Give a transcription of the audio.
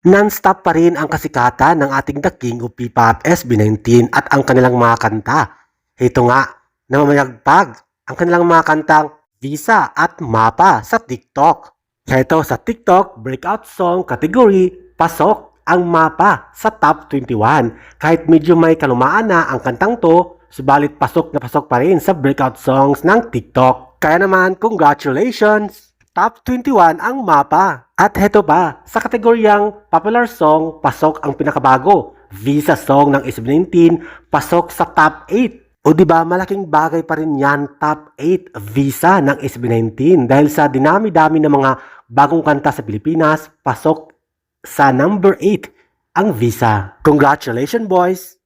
Non-stop pa rin ang kasikatan ng ating The King of P-Pop SB19 at ang kanilang mga kanta. Ito nga, namamayagpag ang kanilang mga kantang Visa at Mapa sa TikTok. Ito sa TikTok Breakout Song category, pasok ang Mapa sa top 21. Kahit medyo may kalumaan na ang kantang to, subalit pasok na pasok pa rin sa Breakout Songs ng TikTok. Kaya naman, congratulations! Top 21 ang Mapa. At heto pa, sa kategoryang Popular Song, pasok ang pinakabago. Visa Song ng SB19, pasok sa top 8. O diba, malaking bagay pa rin yan, top 8 Visa ng SB19. Dahil sa dinami-dami ng mga bagong kanta sa Pilipinas, pasok sa number 8 ang Visa. Congratulations, boys!